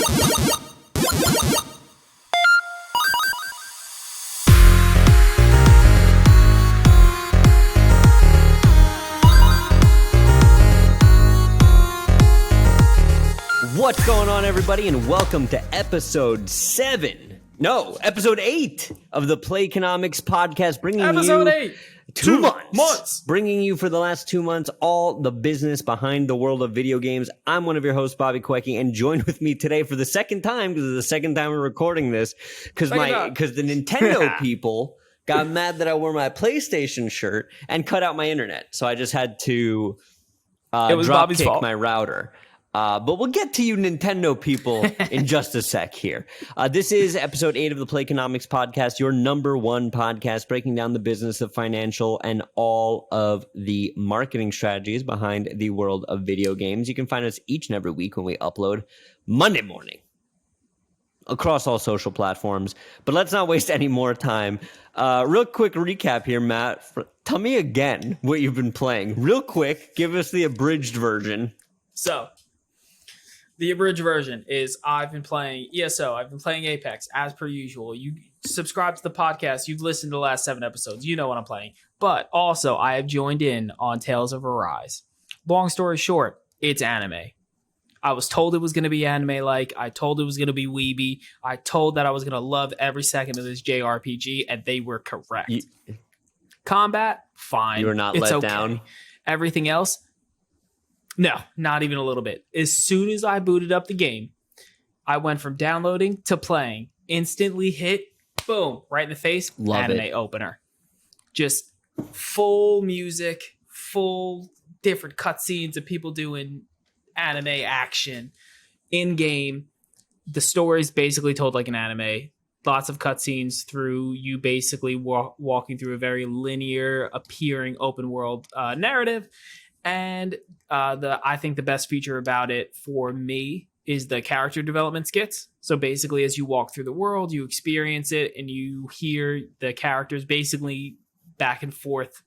What's going on, everybody, and welcome to episode 8 of the Playconomics podcast, bringing episode you 8. 2 months, bringing you for the last 2 months all the business behind the world of video games. I'm one of your hosts, Bobby Kawecki, and joined with me today for the second time, because it's the second time we're recording this, because the Nintendo people got mad that I wore my PlayStation shirt and cut out my internet, so I just had to drop kick my router. But we'll get to you Nintendo people in just a sec here. This is episode 8 of the Playconomics podcast, your number one podcast breaking down the business of financial and all of the marketing strategies behind the world of video games. You can find us each and every week when we upload Monday morning across all social platforms. But let's not waste any more time. Real quick recap here, Matt. Tell me again what you've been playing. Real quick, give us the abridged version. So, the abridged version is I've been playing ESO. I've been playing Apex as per usual. You subscribe to the podcast. You've listened to the last 7 episodes. You know what I'm playing. But also, I have joined in on Tales of Arise. Long story short, it's anime. I was told it was going to be anime-like. I told it was going to be weeby. I told that I was going to love every second of this JRPG, and they were correct. Combat, fine. You were not let down. Everything else, no, not even a little bit. As soon as I booted up the game, I went from downloading to playing. Instantly hit, boom, right in the face, anime opener. Just full music, full different cutscenes of people doing anime action in-game. The story's basically told like an anime. Lots of cutscenes through you basically walking through a very linear, appearing open world narrative. And I think the best feature about it for me is the character development skits. So basically, as you walk through the world, you experience it and you hear the characters basically back and forth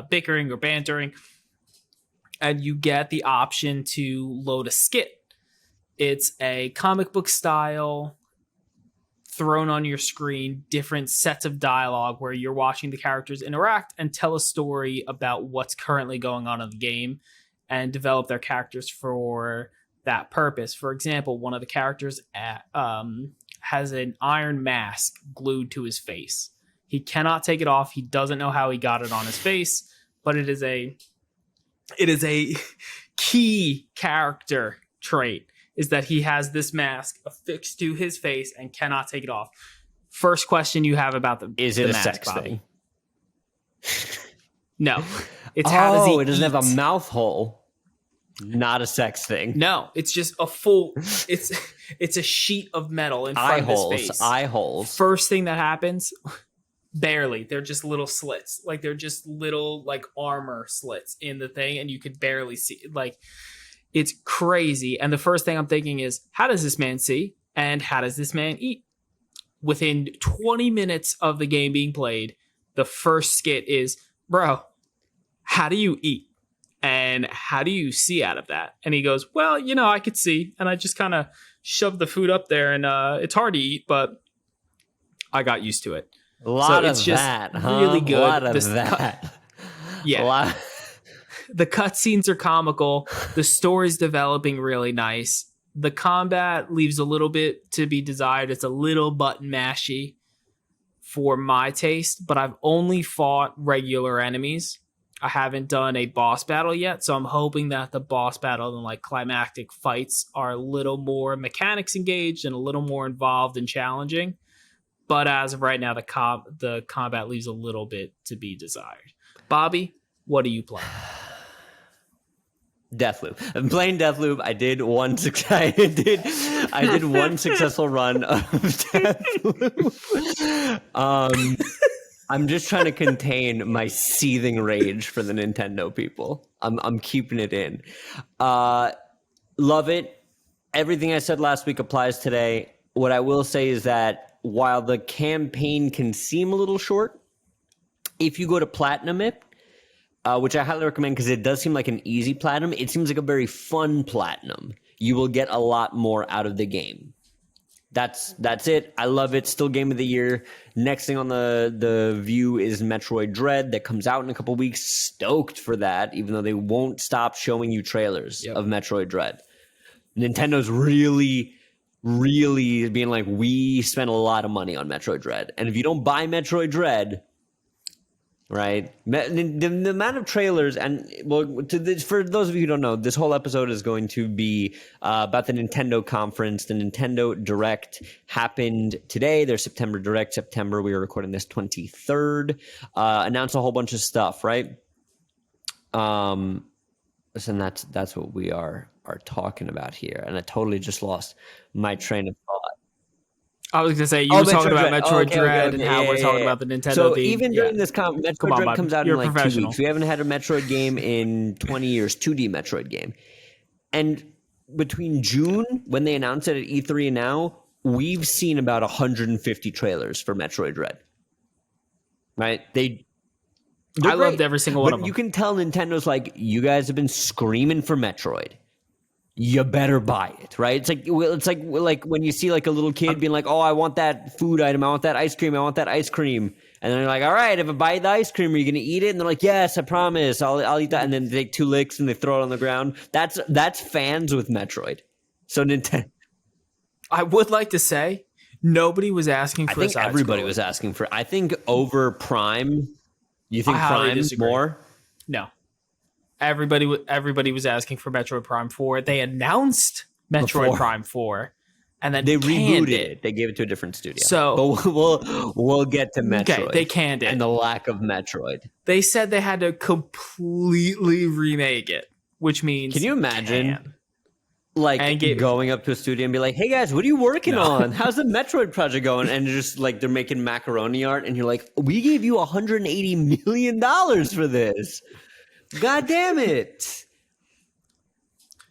bickering or bantering. And you get the option to load a skit. It's a comic book style thrown on your screen, different sets of dialogue where you're watching the characters interact and tell a story about what's currently going on in the game and develop their characters for that purpose. For example, one of the characters has an iron mask glued to his face. He cannot take it off. He doesn't know how he got it on his face, but it is a key character trait, is that he has this mask affixed to his face and cannot take it off. First question you have about the Is it the a mask, sex Bobby? thing? No. It's how does he it doesn't eat? have a mouth hole. Not a sex thing. No, it's just a full it's a sheet of metal in front of his face. Eye holes. First thing that happens, barely. They're just little slits. Like they're just little like armor slits in the thing, and you could barely see. Like, it's crazy. And the first thing I'm thinking is, how does this man see? And how does this man eat? Within 20 minutes of the game being played, the first skit is, bro, how do you eat? And how do you see out of that? And he goes, well, I could see. And I just kind of shoved the food up there, and it's hard to eat, but I got used to it. A lot so it's of just that, huh? really good. A lot of that. Yeah. The cutscenes are comical. The story's developing really nice. The combat leaves a little bit to be desired. It's a little button mashy for my taste, but I've only fought regular enemies. I haven't done a boss battle yet, so I'm hoping that the boss battle and like climactic fights are a little more mechanics engaged and a little more involved and challenging. But as of right now, the combat leaves a little bit to be desired. Bobby, what are you playing? Deathloop. I'm playing Deathloop. I did one successful run of Deathloop. I'm just trying to contain my seething rage for the Nintendo people. I'm keeping it in. Love it. Everything I said last week applies today. What I will say is that while the campaign can seem a little short, if you go to Platinum it, which I highly recommend because it does seem like an easy platinum. It seems like a very fun platinum. You will get a lot more out of the game. that's it. I love it. Still game of the year. Next thing on the view is Metroid Dread that comes out in a couple weeks. Stoked for that, even though they won't stop showing you trailers of Metroid Dread. Nintendo's really being like, we spent a lot of money on Metroid Dread, and if you don't buy Metroid Dread, right, the amount of trailers, and for those of you who don't know, this whole episode is going to be about the Nintendo conference. The Nintendo Direct happened today. Their September Direct, we are recording this 23rd, announced a whole bunch of stuff, right? Listen, that's what we are talking about here, and I totally just lost my train of thought. I was going to say, you were talking about Metroid Dread and how we're talking about the Nintendo. So even during this Metroid Dread comes out in like 2 weeks. We haven't had a Metroid game in 20 years, 2D Metroid game. And between June, when they announced it at E3 and now, we've seen about 150 trailers for Metroid Dread. Right? I loved every single one of them. You can tell Nintendo's like, you guys have been screaming for Metroid. You better buy it, right? It's like when you see like a little kid being like, "Oh, I want that food item. I want that ice cream. I want that ice cream." And then they're like, "All right, if I buy the ice cream, are you gonna eat it?" And they're like, "Yes, I promise. I'll eat that." And then they take 2 licks and they throw it on the ground. That's fans with Metroid. So Nintendo. I would like to say nobody was asking for. I think everybody was asking for. I think over Prime. You think Prime more? No. Everybody was asking for Metroid Prime 4. They announced Metroid Prime 4, and then they rebooted it. They gave it to a different studio. So, but we'll get to Metroid. Okay, they canned it, and the lack of Metroid. They said they had to completely remake it, which means can you imagine? Going up to a studio and be like, "Hey guys, what are you working on? How's the Metroid project going?" And just like they're making macaroni art, and you're like, "We gave you $180 million for this. God damn it!"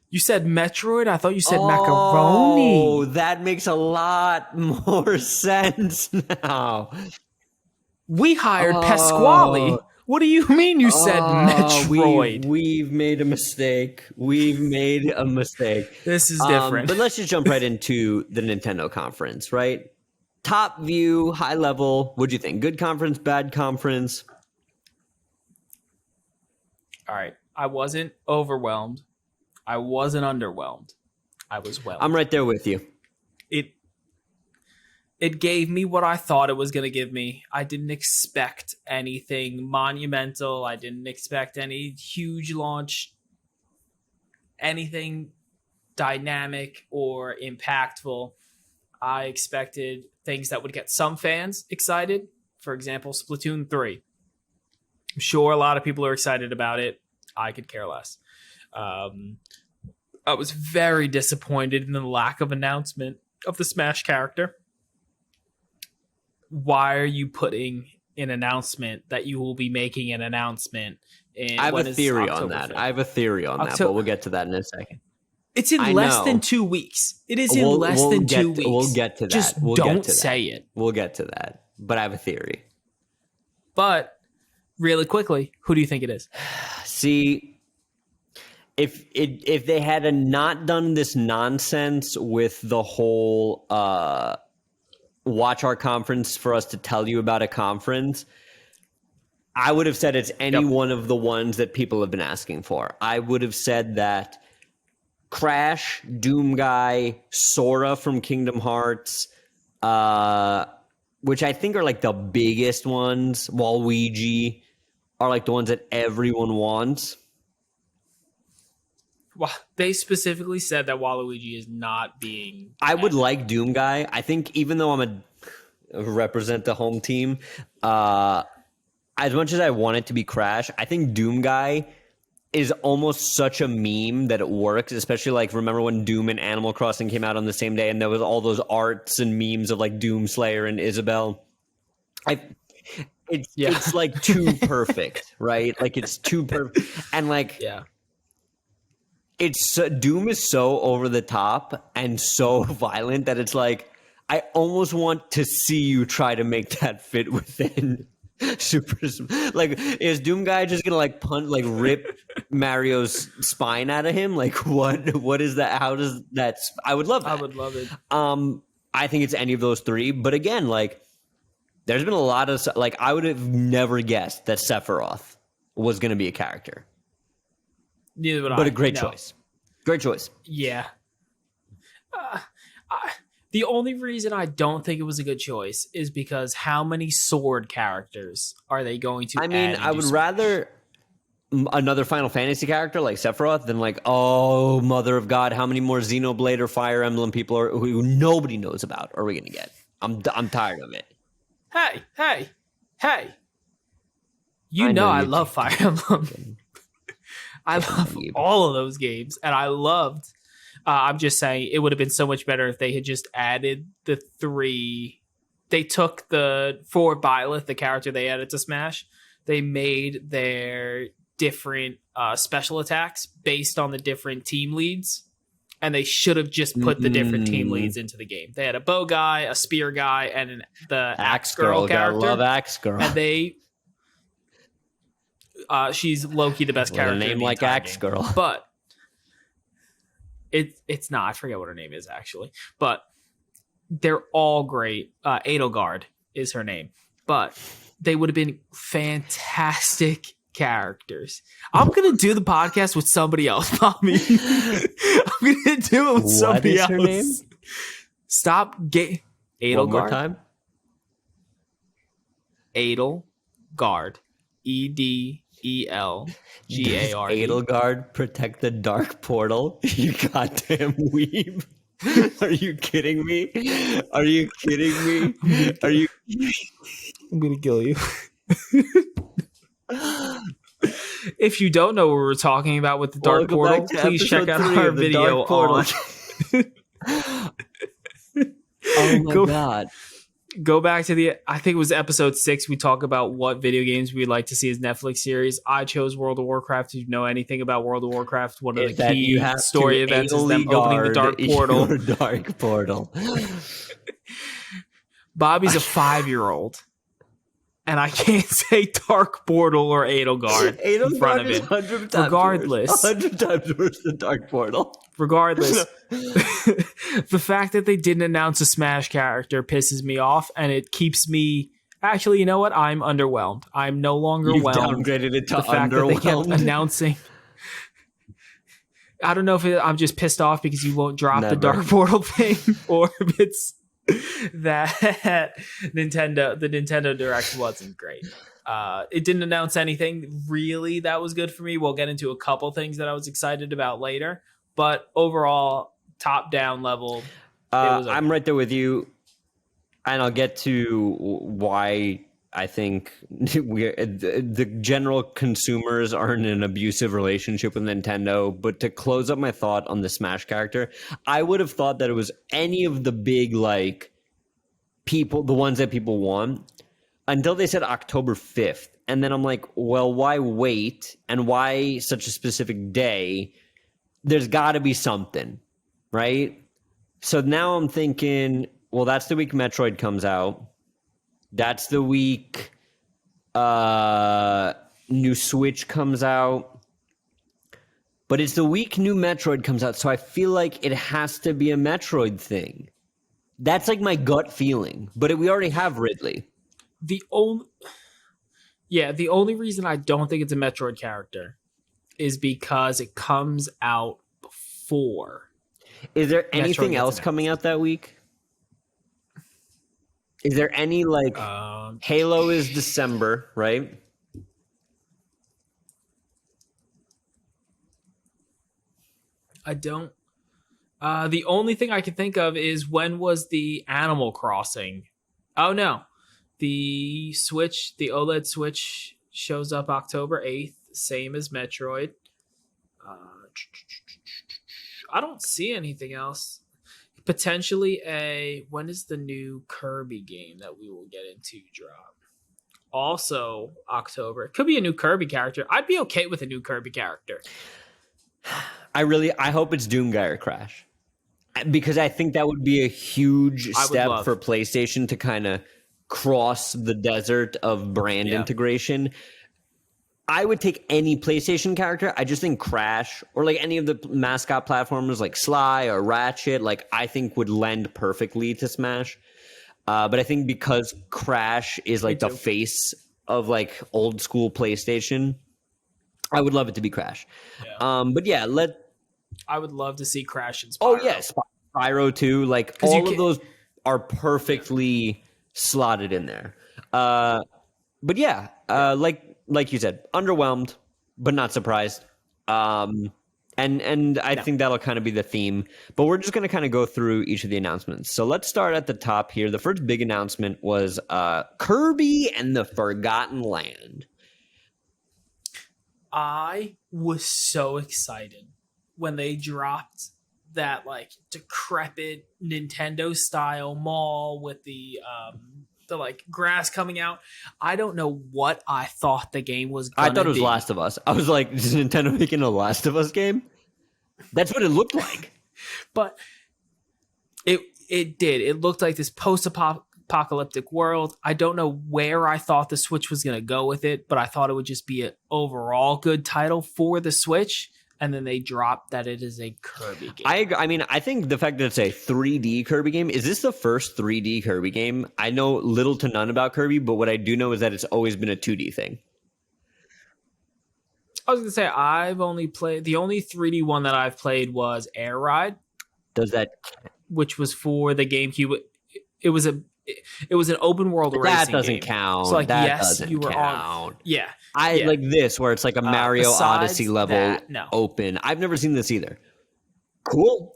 You said Metroid? I thought you said macaroni. Oh, that makes a lot more sense now. We hired Pasquale. What do you mean you said Metroid? We've made a mistake. This is different. But let's just jump right into the Nintendo conference, right? Top view, high level. What'd you think? Good conference, bad conference? All right. I wasn't overwhelmed. I wasn't underwhelmed. I was whelmed. I'm right there with you. It gave me what I thought it was going to give me. I didn't expect anything monumental. I didn't expect any huge launch, anything dynamic or impactful. I expected things that would get some fans excited. For example, Splatoon 3. I'm sure a lot of people are excited about it. I could care less. I was very disappointed in the lack of announcement of the Smash character. Why are you putting an announcement that you will be making an announcement in? I have a theory on that. But we'll get to that in a second. It's in less than 2 weeks. It is in less than 2 weeks. We'll get to that. Just don't say it. We'll get to that. But I have a theory. But really quickly, who do you think it is? See, if they had not done this nonsense with the whole watch our conference for us to tell you about a conference, I would have said it's any one of the ones that people have been asking for. I would have said that Crash, Doom Guy, Sora from Kingdom Hearts, which I think are like the biggest ones, Waluigi, are like the ones that everyone wants. Well, they specifically said that Waluigi is not being... I would like Doom Guy. I think even though I'm represent the home team, as much as I want it to be Crash, I think Doom Guy is almost such a meme that it works, especially like remember when Doom and Animal Crossing came out on the same day and there was all those arts and memes of like Doom Slayer and Isabelle. It's like too perfect, right? Like it's too perfect. And like... Yeah. Doom is so over the top and so violent that it's like I almost want to see you try to make that fit within Super. Like, is Doom Guy just gonna like punch, like rip Mario's spine out of him? Like, what is that? How does that? I would love that. I would love it. I think it's any of those three. But again, like, there's been a lot of, like, I would have never guessed that Sephiroth was going to be a character. Neither would I. But a great choice. Great choice. Yeah. The only reason I don't think it was a good choice is because how many sword characters are they going to add? I mean, I would rather another Final Fantasy character like Sephiroth than like, oh, mother of God, how many more Xenoblade or Fire Emblem people are who nobody knows about are we going to get? I'm tired of it. Hey. You know I love Fire Emblem. I love all of those games, and I loved... I'm just saying it would have been so much better if they had just added the 3. They took for Byleth, the character they added to Smash, they made their different special attacks based on the different team leads, and they should have just put the different team leads into the game. They had a bow guy, a spear guy, and the Axe Girl character. I love Axe Girl. And they... she's low-key the best character. A name like Axe Girl. But... It's not. I forget what her name is, actually. But they're all great. Edelgard is her name. But they would have been fantastic characters. I'm going to do the podcast with somebody else, Bobby. I'm going to do it with somebody else. What is her name? Stop. Edelgard. One more time. Edelgard. EDELGARD. Edelgard protect the dark portal? You goddamn weeb. Are you kidding me? I'm gonna kill you. If you don't know what we're talking about with the dark portal, please check out our video on. Oh my god. Go back to I think it was episode 6. We talk about what video games we'd like to see as Netflix series. I chose World of Warcraft. If you know anything about World of Warcraft, one of the key story events is them opening the dark portal. Dark portal. Bobby's a 5-year-old. And I can't say Dark Portal or Edelgard in front of him. Regardless. 100 times worse than Dark Portal. Regardless, the fact that they didn't announce a Smash character pisses me off, and it keeps me... Actually, you know what? I'm underwhelmed. I'm no longer whelmed. Downgraded it to the fact that they kept announcing... I don't know if I'm just pissed off because you won't drop the Dark Portal thing, or if it's... that the Nintendo Direct wasn't great. It didn't announce anything really that was good for me. We'll get into a couple things that I was excited about later, but overall, top down level, I'm right there with you, and I'll get to why I think the general consumers are in an abusive relationship with Nintendo. But to close up my thought on the Smash character, I would have thought that it was any of the big, like, people, the ones that people want, until they said October 5th. And then I'm like, well, why wait? And why such a specific day? There's got to be something, right? So now I'm thinking, well, that's the week Metroid comes out. That's the week new Switch comes out. But it's the week new Metroid comes out, so I feel like it has to be a Metroid thing. That's like my gut feeling. But we already have Ridley. The only reason I don't think it's a Metroid character is because it comes out before. Is there anything else coming out that week? Is there any, like, Halo is December, right? I don't. The only thing I can think of is when was the Animal Crossing? Oh, no. The Switch, the OLED Switch shows up October 8th, same as Metroid. I don't see anything else. Potentially when is the new Kirby game that we will get into drop? Also October. It could be a new Kirby character. I'd be okay with a new Kirby character. I hope it's Doomguy Crash. Because I think that would be a huge step for PlayStation to kind of cross the desert of brand integration. I would take any PlayStation character. I just think Crash or like any of the mascot platformers like Sly or Ratchet, like I think would lend perfectly to Smash. But I think because Crash is like the face of like old school PlayStation, I would love it to be Crash. Yeah. But yeah, I would love to see Crash and Spyro. Oh yeah, Spyro too. Like all of those are perfectly slotted in there. But yeah, like you said, underwhelmed, but not surprised. And I think that'll kind of be the theme. But we're just going to kind of go through each of the announcements. So let's start at the top here. The first big announcement was Kirby and the Forgotten Land. I was so excited when they dropped that like decrepit Nintendo style mall with the like grass coming out. I don't know what I thought the game was gonna be. I thought it was Last of Us. I was like, is Nintendo making a Last of Us game? That's what it looked like. But it did. It looked like this post-apocalyptic world. I don't know where I thought the Switch was going to go with it, but I thought it would just be an overall good title for the Switch. And then they dropped that it is a Kirby game. I mean, I think the fact that it's a 3D Kirby game, is this the first 3D Kirby game? I know little to none about Kirby, but what I do know is that it's always been a 2D thing. I was going to say, I've only played, the only 3D one that I've played was Air Ride. Does that... Which was for the GameCube. It was an open world racing game. That doesn't count. So like, that yes, doesn't you were count. on. Yeah. I like this, where it's like a Mario Odyssey level open. I've never seen this either. Cool.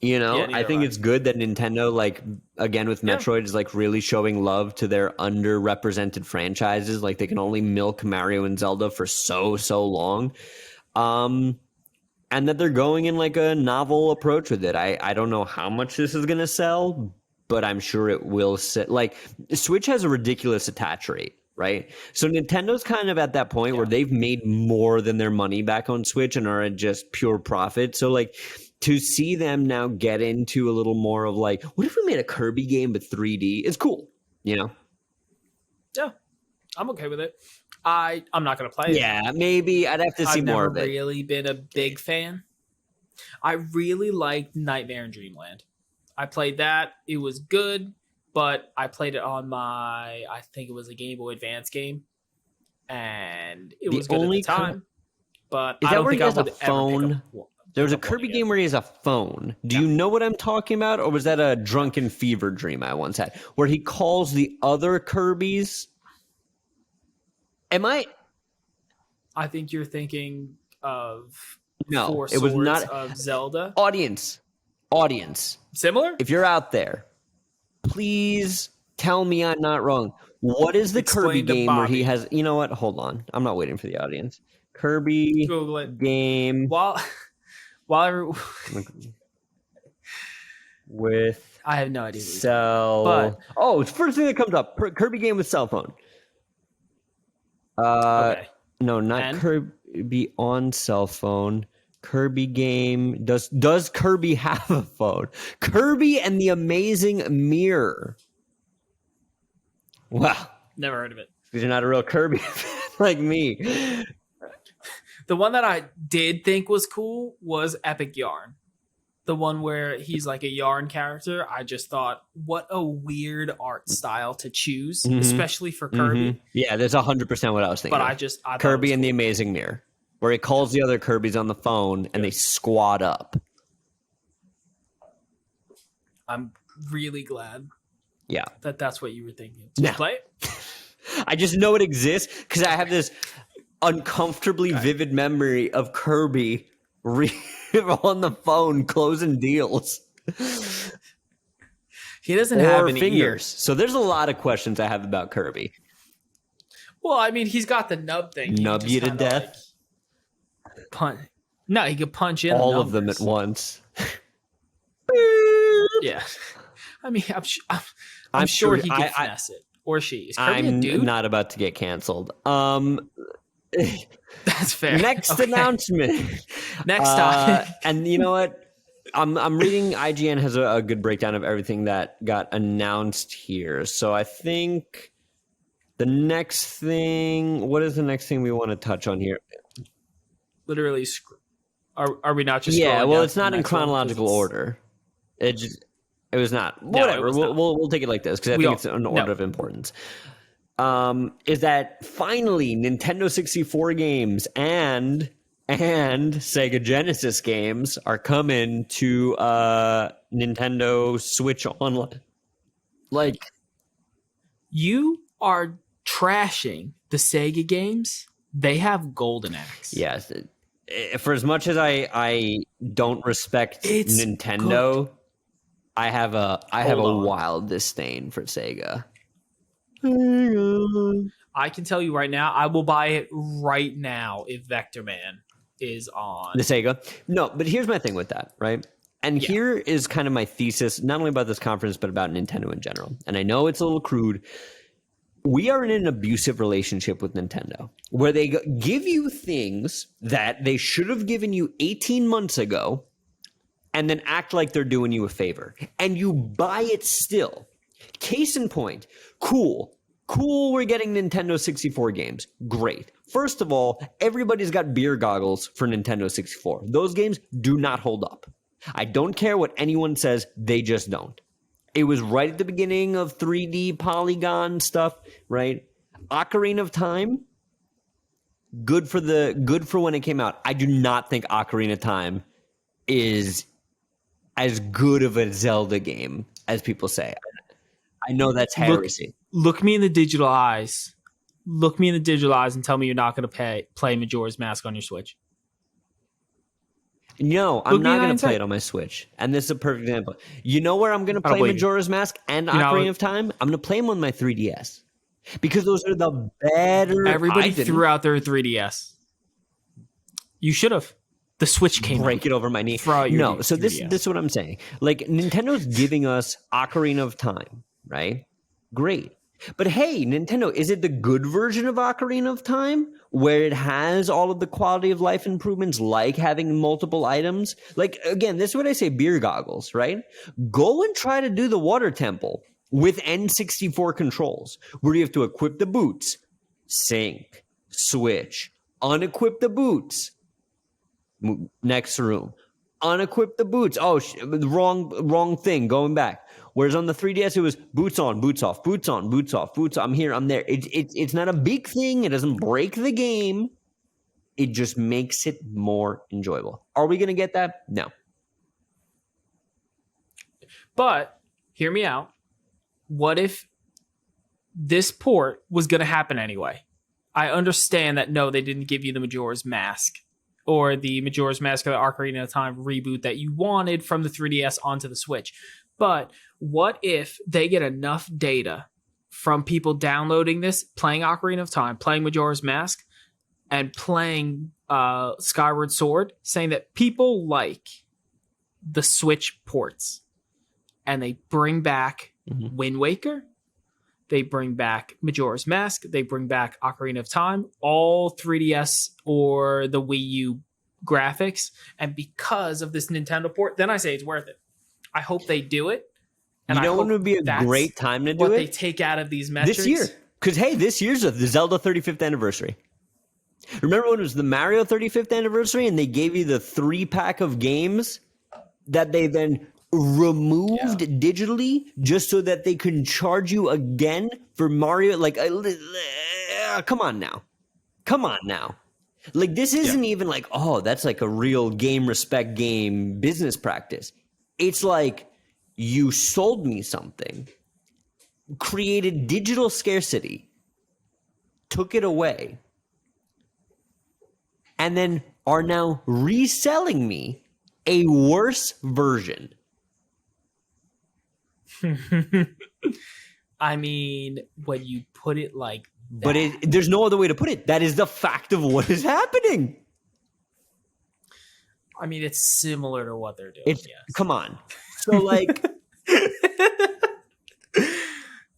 You know, I think it's good that Nintendo, like, again with Metroid, is like really showing love to their underrepresented franchises. Like they can only milk Mario and Zelda for so long. And that they're going in like a novel approach with it. I don't know how much this is going to sell, but I'm sure it will sit. Like, Switch has a ridiculous attach rate, right? So Nintendo's kind of at that point where they've made more than their money back on Switch and are at just pure profit. So, like, to see them now get into a little more of like, what if we made a Kirby game but 3D? It's cool, you know? Yeah, I'm okay with it. I'm not going to play it. Yeah, maybe. I'd have to see more of it. I've never really been a big fan. I really liked Nightmare in Dreamland. I played that. It was good, but I played it on I think it was a Game Boy Advance game, and it was good at the time. But I don't think I would ever pick up. There was a Kirby game where he has a phone. Do you know what I'm talking about, or was that a drunken fever dream I once had, where he calls the other Kirbys? I think you're thinking of no. It was not of Zelda. Audience. Similar? If you're out there, please tell me I'm not wrong. What is the Kirby game where he has? You know what? Hold on. I'm not waiting for the audience. Kirby Google it. Game. While with I have no idea. It's first thing that comes up. Kirby game with cell phone. Okay. No, not Kirby on cell phone. Kirby game. Does Kirby have a phone? Kirby and the Amazing Mirror. Wow. Never heard of it. Because you're not a real Kirby fan like me. The one that I did think was cool was Epic Yarn. The one where he's like a yarn character. I just thought, what a weird art style to choose, especially for Kirby. Mm-hmm. Yeah, that's 100% what I was thinking. But I Kirby and the Amazing Mirror, where he calls the other Kirbys on the phone and they squat up. I'm really glad. Yeah, that's what you were thinking. Did you play it? I just know it exists because I have this uncomfortably vivid memory of Kirby on the phone closing deals. He doesn't have any fingers. ears. So there's a lot of questions I have about Kirby. Well, I mean, he's got the nub thing. Nub you to death? Like punch. No, he could punch in all of them at once. Yeah. I mean, I'm sure he can finesse it. Or she. Is Kirby a dude? I'm not about to get canceled. That's fair. Next announcement. Next time. And you know what? I'm reading. IGN has a good breakdown of everything that got announced here. So I think The next thing, what is the next thing we want to touch on here? Literally, are we not just? Yeah, well, down it's to the not in next one? 'Cause chronological it's- order. It was not. No, it Whatever. was not. We'll take it like this because I think it's an order of importance. Is that finally Nintendo 64 games and Sega Genesis games are coming to Nintendo Switch Online? Like, you are trashing the Sega games. They have Golden Axe. yes. For as much as I don't respect It's Nintendo, good. I have a Hold on. wild disdain for Sega. I can tell you right now, I will buy it right now if Vector Man is on. The Sega. No, but here's my thing with that, right? And here is kind of my thesis, not only about this conference, but about Nintendo in general. And I know it's a little crude. We are in an abusive relationship with Nintendo, where they give you things that they should have given you 18 months ago, and then act like they're doing you a favor. And you buy it still. Case in point, cool, we're getting Nintendo 64 games. Great. First of all, everybody's got beer goggles for Nintendo 64. Those games do not hold up. I don't care what anyone says, they just don't. It was right at the beginning of 3D polygon stuff, right? Ocarina of Time, good for when it came out. I do not think Ocarina of Time is as good of a Zelda game as people say. I know that's heresy. Look me in the digital eyes. Look me in the digital eyes and tell me you're not going to play Majora's Mask on your Switch. No, I'm not going to play it on my Switch. And this is a perfect example. You know where I'm going to play Majora's Mask and Ocarina of Time? I'm going to play them on my 3DS. Because those are the better... Everybody threw out their 3DS. You should have. The Switch came break it over my knee. No, so this is what I'm saying. Like, Nintendo's giving us Ocarina of Time, right? Great. But hey, Nintendo, is it the good version of Ocarina of Time where it has all of the quality of life improvements like having multiple items? Like, again, this is what I say, beer goggles, right? Go and try to do the water temple with N64 controls where you have to equip the boots, sync, switch, unequip the boots, next room, unequip the boots. Oh, wrong thing, going back. Whereas on the 3DS, it was boots on, boots off, boots on, boots off, boots. I'm here, I'm there. It's not a big thing. It doesn't break the game. It just makes it more enjoyable. Are we going to get that? No. But hear me out. What if this port was going to happen anyway? I understand that, no, they didn't give you the Majora's Mask or the Majora's Mask or the Ocarina of Time reboot that you wanted from the 3DS onto the Switch. But what if they get enough data from people downloading this, playing Ocarina of Time, playing Majora's Mask, and playing Skyward Sword, saying that people like the Switch ports, and they bring back Wind Waker, they bring back Majora's Mask, they bring back Ocarina of Time, all 3DS or the Wii U graphics, and because of this Nintendo port, then I say it's worth it. I hope they do it. And you know when would be a great time to do it? What they take out of these metrics? This year. Because, hey, this year's the Zelda 35th anniversary. Remember when it was the Mario 35th anniversary and they gave you the 3-pack of games that they then removed digitally just so that they can charge you again for Mario? Like, come on now. Come on now. Like, this isn't even like, oh, that's like a real game respect game business practice. It's like you sold me something, created digital scarcity, took it away, and then are now reselling me a worse version. I mean, when you put it like that. But there's no other way to put it. That is the fact of what is happening. I mean, it's similar to what they're doing. Come on. So, like...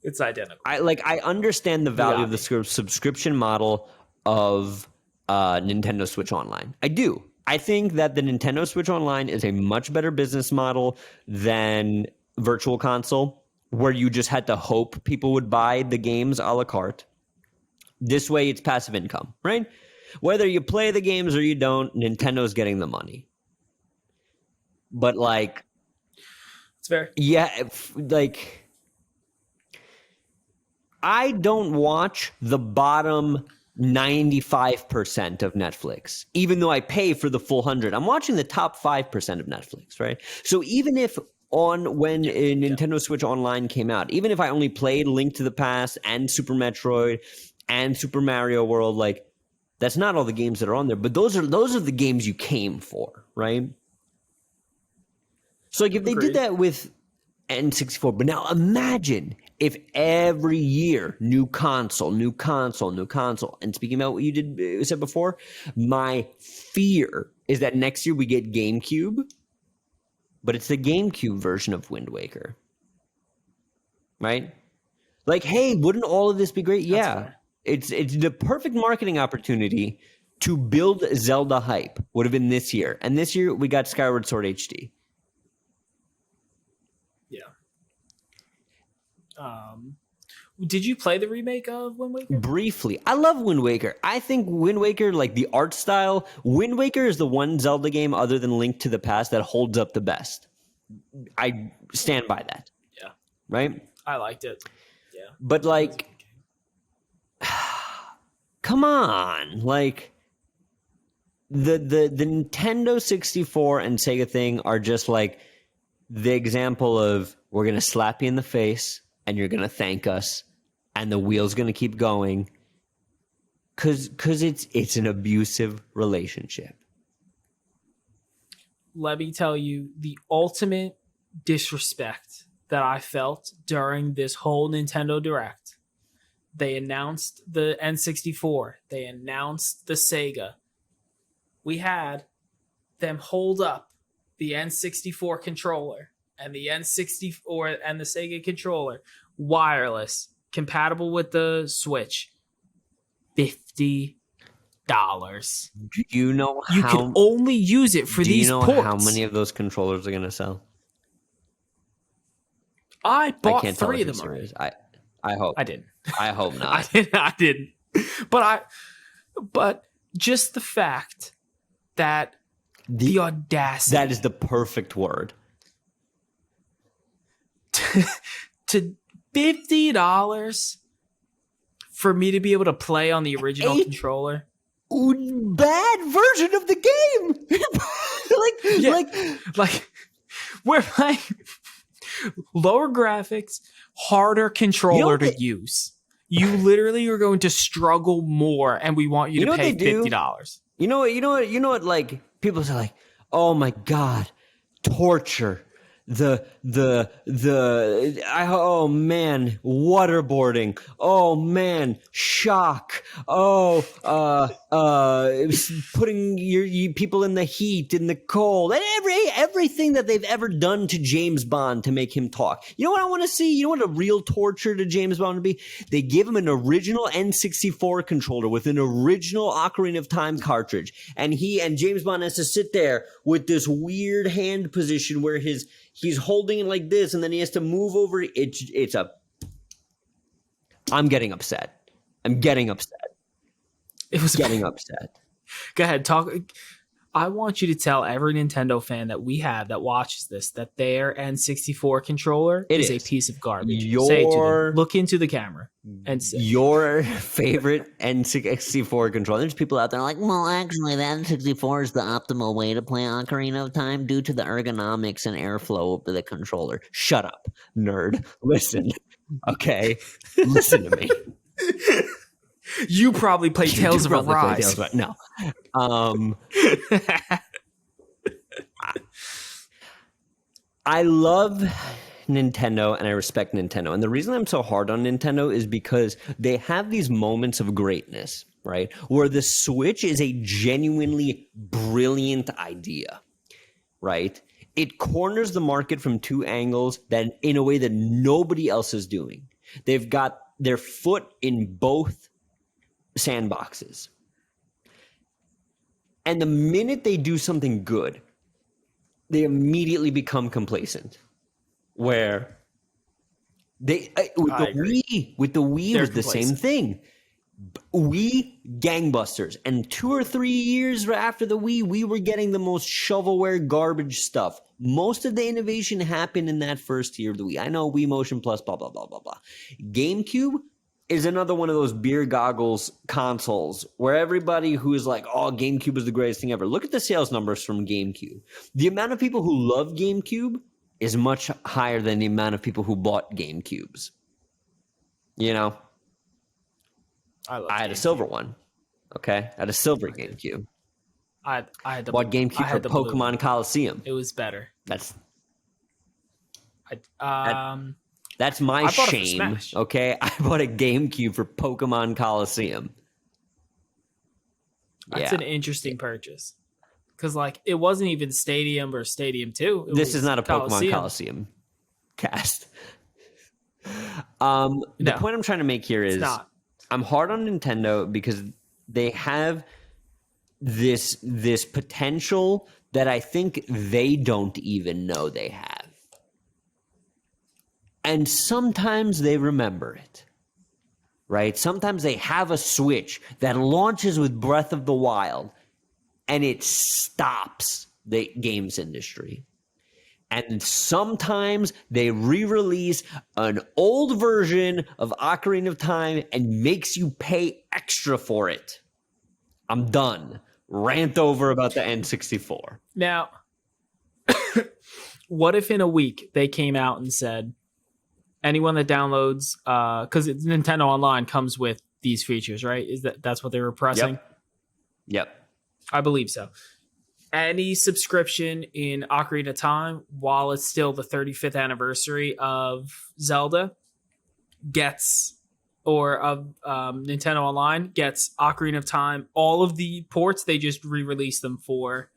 it's identical. I understand the value of the subscription model of Nintendo Switch Online. I do. I think that the Nintendo Switch Online is a much better business model than Virtual Console, where you just had to hope people would buy the games a la carte. This way, it's passive income, right? Whether you play the games or you don't, Nintendo's getting the money. But like, It's fair. yeah, like, I don't watch the bottom 95% of Netflix, even though I pay for the full 100. I'm watching the top 5% of Netflix, right? So even if when Nintendo Switch Online came out, even if I only played Link to the Past and Super Metroid and Super Mario World, like, that's not all the games that are on there, but those are the games you came for, right? So like if they did that with N64, but now imagine if every year new console. And speaking about what you said before, my fear is that next year we get GameCube, but it's the GameCube version of Wind Waker, right? Like, hey, wouldn't all of this be great? Yeah, it's the perfect marketing opportunity to build Zelda hype. Would have been this year, and this year we got Skyward Sword HD. Did you play the remake of Wind Waker? Briefly. I love Wind Waker. I think Wind Waker, like the art style, Wind Waker is the one Zelda game other than Link to the Past that holds up the best. I stand by that. Yeah. Right? I liked it. Yeah. But like, come on. Like, the Nintendo 64 and Sega thing are just like the example of, we're going to slap you in the face and you're going to thank us, and the wheel's going to keep going, because it's an abusive relationship. Let me tell you the ultimate disrespect that I felt during this whole Nintendo Direct. They announced the N64. They announced the Sega. We had them hold up the N64 controller and the N64 and the Sega controller, wireless, compatible with the Switch. $50. Do you know you can only use it for these ports? Do you know how many of those controllers are going to sell? I bought 3 of them already. I hope. I didn't. I hope not. I didn't. But just the fact that the audacity. That is the perfect word. To $50 for me to be able to play on the original controller. Bad version of the game. like we're playing lower graphics, harder controller to use. You literally are going to struggle more, and we want you to pay $50. You know what? Like, people say, like, oh my god, torture. Oh man, waterboarding. Oh man, shock. Oh, putting your people in the heat, in the cold, and everything that they've ever done to James Bond to make him talk. You know what I want to see? You know what a real torture to James Bond would be? They give him an original N64 controller with an original Ocarina of Time cartridge, and James Bond has to sit there with this weird hand position where he's holding it like this, and then he has to move over. I'm getting upset. It was getting upset. Go ahead, talk. I want you to tell every Nintendo fan that we have that watches this that their N64 controller is a piece of garbage. Say it to them. Look into the camera and say. Your favorite N64 controller. There's people out there like, well, actually, the N64 is the optimal way to play Ocarina of Time due to the ergonomics and airflow of the controller. Shut up, nerd. Listen. Okay? Listen to me. You probably play Tales of Arise. No. I love Nintendo and I respect Nintendo. And the reason I'm so hard on Nintendo is because they have these moments of greatness, right? Where the Switch is a genuinely brilliant idea, right? It corners the market from 2 angles that in a way that nobody else is doing. They've got their foot in both sandboxes. And the minute they do something good, they immediately become complacent. Where with the Wii it was the same thing. Wii, gangbusters. And 2 or 3 years after the Wii, we were getting the most shovelware garbage stuff. Most of the innovation happened in that first year of the Wii. I know Wii Motion Plus, blah, blah, blah, blah, blah. GameCube is another one of those beer goggles consoles where everybody who is like, oh, GameCube is the greatest thing ever. Look at the sales numbers from GameCube. The amount of people who love GameCube is much higher than the amount of people who bought GameCubes. You know? I had a silver one. Okay? I had a silver GameCube. I had the bought GameCube for Pokemon Coliseum. It was better. That's my shame. Okay? I bought a GameCube for Pokemon Coliseum. That's an interesting purchase. Because, like, it wasn't even Stadium or Stadium 2. This is not a Pokemon Coliseum cast. The point I'm trying to make here is I'm hard on Nintendo because they have this potential that I think they don't even know they have. And sometimes they remember it, right? Sometimes they have a Switch that launches with Breath of the Wild and it stops the games industry. And sometimes they re-release an old version of Ocarina of Time and makes you pay extra for it. I'm done. Rant over about the N64. Now, what if in a week they came out and said, anyone that downloads, because Nintendo Online comes with these features, right? That's what they were pressing? Yep. I believe so. Any subscription in Ocarina of Time, while it's still the 35th anniversary of Zelda, gets, or of Nintendo Online, gets Ocarina of Time. All of the ports, they just re-release them for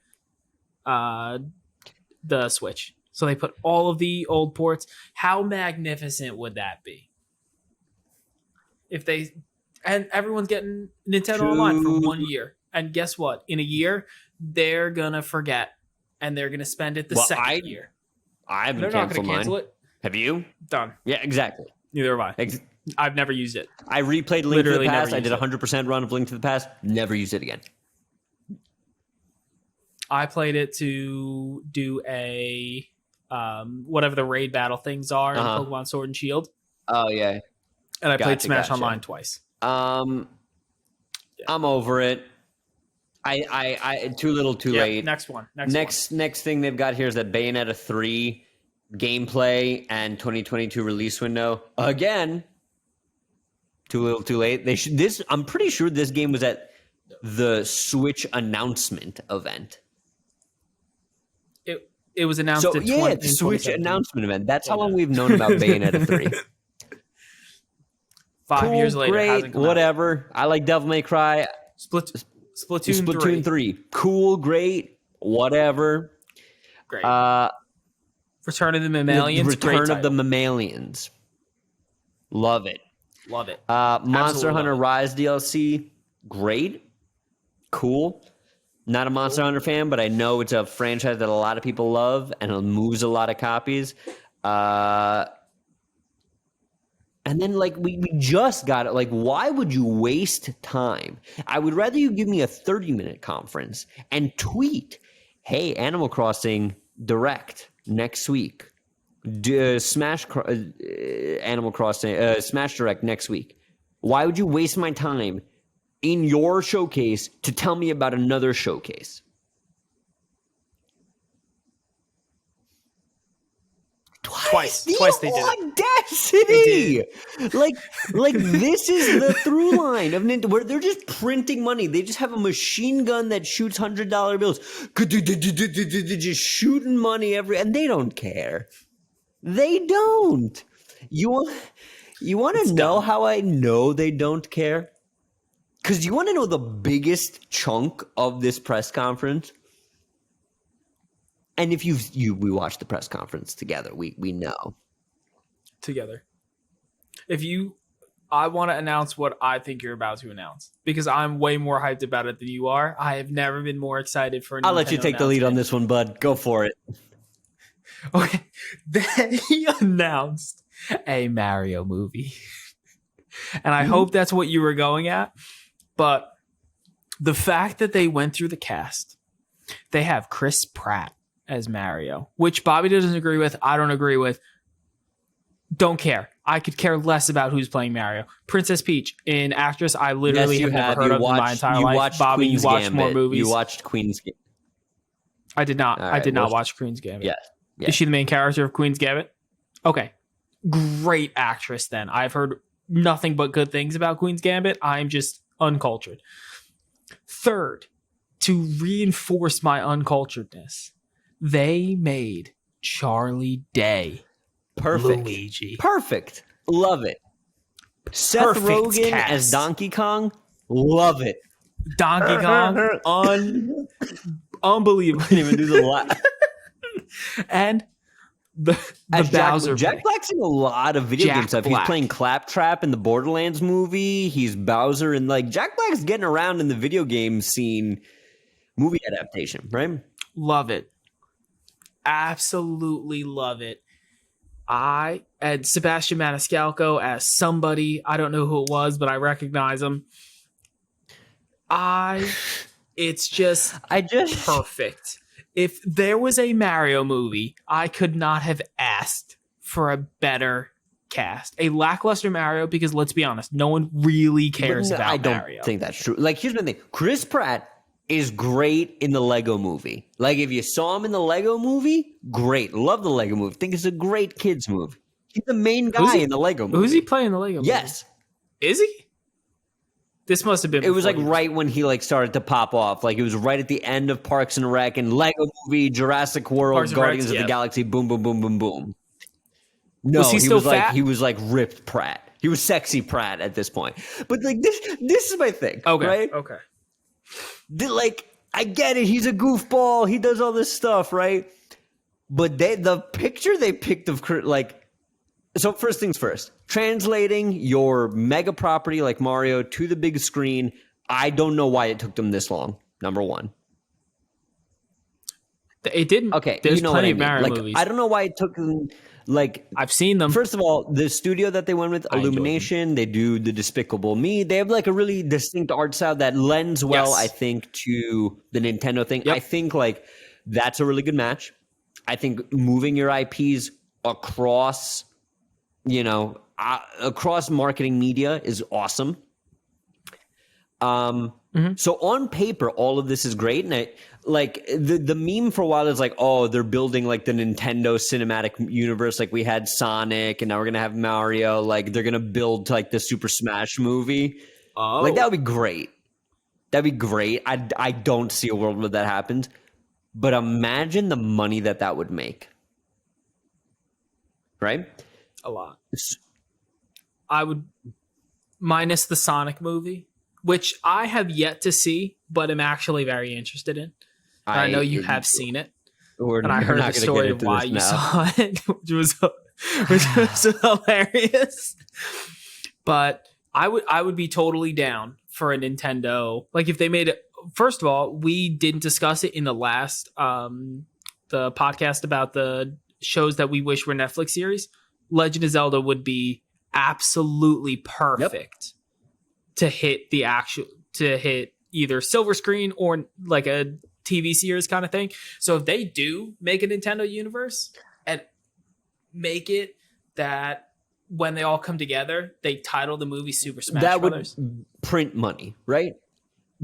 the Switch. So they put all of the old ports. How magnificent would that be? If they, and everyone's getting Nintendo Online for 1 year. And guess what? In a year, they're gonna forget, and they're gonna spend it the second year. I haven't canceled mine. Cancel it. Have you? Done. Yeah, exactly. Neither have I. I've never used it. I replayed Link to the Past. I did 100% run of Link to the Past. Never used it again. I played it to do a whatever the raid battle things are in Pokemon Sword and Shield. Oh yeah. And I played Smash Online twice. I'm over it. I too little, too late. Next one. Next thing they've got here is that Bayonetta 3 gameplay and 2022 release window. Again, too little, too late. They should. I'm pretty sure this game was at the Switch announcement event. It was announced. So the Switch announcement event. That's how long we've known about Bayonetta 3. 5 years later, great, whatever. I like Devil May Cry. Splatoon 3. Cool, great, whatever. Great. Return of the Mammalians. Return of the Mammalians. Love it. Love it. Monster Hunter Rise DLC. Great. Cool. Not a Monster Hunter fan, but I know it's a franchise that a lot of people love and it moves a lot of copies. And then, like, we just got it. Like, why would you waste time? I would rather you give me a 30-minute conference and tweet, hey, Animal Crossing Direct next week. Smash Animal Crossing Smash Direct next week. Why would you waste my time in your showcase to tell me about another showcase? Twice they did it. Audacity! Like this is the through line of Nintendo, where they're just printing money. They just have a machine gun that shoots $100 bills, just shooting money and they don't care. They don't. You want to know how I know they don't care? Because you want to know the biggest chunk of this press conference? And if we watched the press conference together, we know. Together. I want to announce what I think you're about to announce, because I'm way more hyped about it than you are. I have never been more excited for an I'll let you take the lead on this one, bud. Go for it. Okay. They announced a Mario movie. And I hope that's what you were going at. But the fact that they went through the cast, they have Chris Pratt as Mario, which Bobby doesn't agree with. I don't agree with. Don't care. I could care less about who's playing Mario. Princess Peach, an actress I literally have never heard of in my entire life. Bobby, you watched more movies. You watched Queen's Gambit. I did not. I did not watch Queen's Gambit. Yeah. Is she the main character of Queen's Gambit? Okay. Great actress then. I've heard nothing but good things about Queen's Gambit. I'm just uncultured. Third, to reinforce my unculturedness, they made Charlie Day Perfect. Luigi. Perfect. Love it. Seth Rogen as Donkey Kong. Love it. Donkey Kong. Unbelievable. I didn't even do the laugh. And the Bowser. Jack Black's in a lot of video game stuff. He's playing Claptrap in the Borderlands movie. He's Bowser, and like Jack Black's getting around in the video game scene, movie adaptation, right? Love it. Absolutely love it. I had Sebastian Maniscalco as somebody. I don't know who it was, but I recognize him. It's just perfect. If there was a Mario movie, I could not have asked for a better cast. A lackluster Mario, because let's be honest, no one really cares about Mario. I don't think that's true. Like, here's the thing. Chris Pratt is great in the Lego movie. Like, if you saw him in the Lego movie, great. Love the Lego movie. Think it's a great kids movie. He's the main guy in the Lego movie. Who's he playing in the Lego movie? Yes. Is he? This must have been. It was like right when he like started to pop off. Like it was right at the end of Parks and Rec and Lego Movie, Jurassic World, Guardians of the Galaxy. Boom, boom, boom, boom, boom. No, was he still fat? He was like ripped Pratt. He was sexy Pratt at this point. But like this is my thing. Okay. Right? Okay. Like I get it. He's a goofball. He does all this stuff, right? But the picture they picked of like. So first things first, translating your mega property like Mario to the big screen, I don't know why it took them this long, number one. It didn't. Okay, there's you know plenty what I mean. of Mario Like, movies. I don't know why it took them, like... I've seen them. First of all, the studio that they went with, Illumination, they do the Despicable Me. They have like a really distinct art style that lends well, I think, to the Nintendo thing. Yep. I think like that's a really good match. I think moving your IPs across... across marketing media is awesome. So on paper, all of this is great. And the meme for a while is like, oh, they're building like the Nintendo cinematic universe. Like we had Sonic and now we're going to have Mario. Like they're going to build like the Super Smash movie. Oh. Like that would be great. That'd be great. I don't see a world where that happens. But imagine the money that would make. Right? A lot. I would, minus the Sonic movie, which I have yet to see, but am actually very interested in. I know you have seen it, and I heard the story of why you saw it, which was hilarious. But I would be totally down for a Nintendo. Like if they made it. First of all, we didn't discuss it in the last the podcast about the shows that we wish were Netflix series. Legend of Zelda would be absolutely perfect to hit either silver screen or like a TV series kind of thing. So if they do make a Nintendo universe and make it that when they all come together, they title the movie Super Smash Brothers. That would print money, right?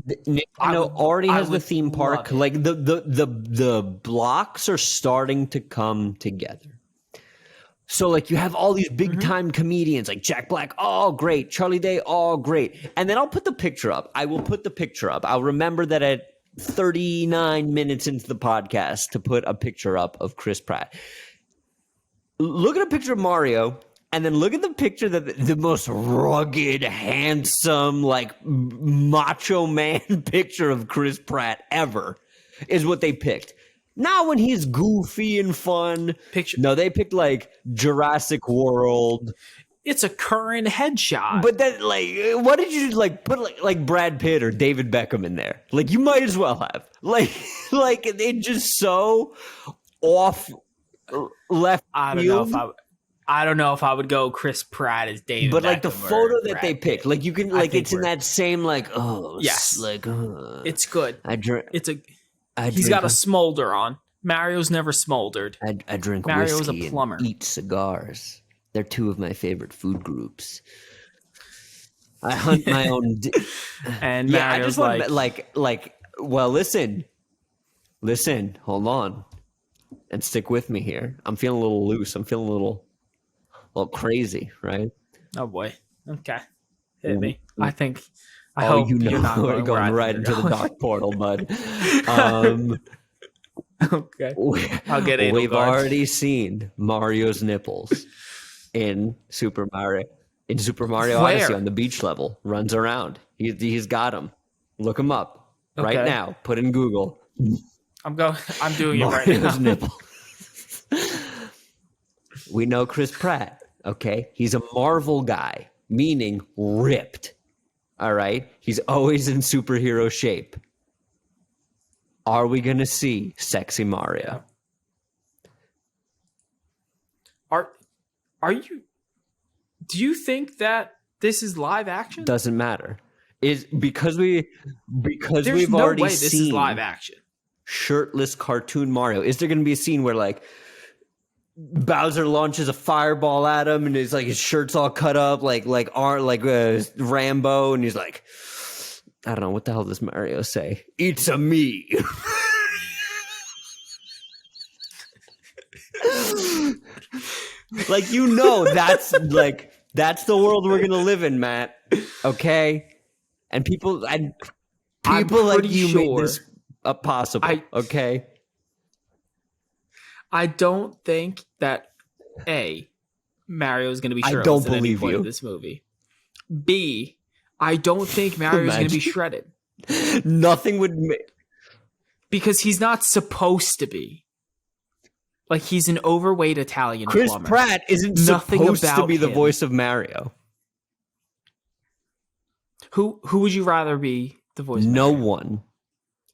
Nintendo already has the theme park. Like the blocks are starting to come together. So like you have all these big time comedians like Jack Black, oh great, Charlie Day, oh great. And then I'll put the picture up. I will put the picture up. I'll remember that at 39 minutes into the podcast to put a picture up of Chris Pratt. Look at a picture of Mario and then look at the picture that the most rugged, handsome, like macho man picture of Chris Pratt ever is what they picked. Not when he's goofy and fun. No, they picked like Jurassic World. It's a current headshot. But then, like, what did you like put like Brad Pitt or David Beckham in there? Like, you might as well have. Like it just so off left. I don't know if I don't know if I would go Chris Pratt as David. But like the Beckham photo or that Brad they picked, Pitt. like you can, I like think it's in that same like, Yes. like It's good. I drink. He's got a smolder on. Mario's never smoldered. I drink Mario's a whiskey plumber. and eat cigars. They're two of my favorite food groups. I hunt my own. And yeah, Mario's I just want like. Well, listen, hold on, and stick with me here. I'm feeling a little loose. I'm feeling a little crazy, right? Oh boy. Okay. Hit me. I hope you know you're not we're going right into the dark portal, bud. Okay. I'll get anal We've guard. already seen Mario's nipples in Super Mario Odyssey on the beach level. Runs around. He's got them. Look him up right now. Put in Google. I'm doing it right Mario's now. nipples. We know Chris Pratt. Okay, he's a Marvel guy, meaning ripped. All right, he's always in superhero shape. Are we gonna see sexy Mario? Are you? Do you think that this is live action? Doesn't matter. Is because There's we've no already way this seen is live action. shirtless cartoon Mario. Is there going to be a scene where like Bowser launches a fireball at him and his shirt's all cut up like Rambo, and he's like, I don't know, what the hell does Mario say? It's a me. Like, that's the world we're gonna live in, Matt. Okay, and people like you made this possible. Okay, I don't think that Mario is going to be shirtless. I don't at any believe point you. in this movie. B, I don't think Mario is going to be shredded. Nothing would because he's not supposed to be. Like, he's an overweight Italian Chris plumber. Pratt isn't supposed to be the voice of Mario. Who would you rather be the voice of No Mario? one.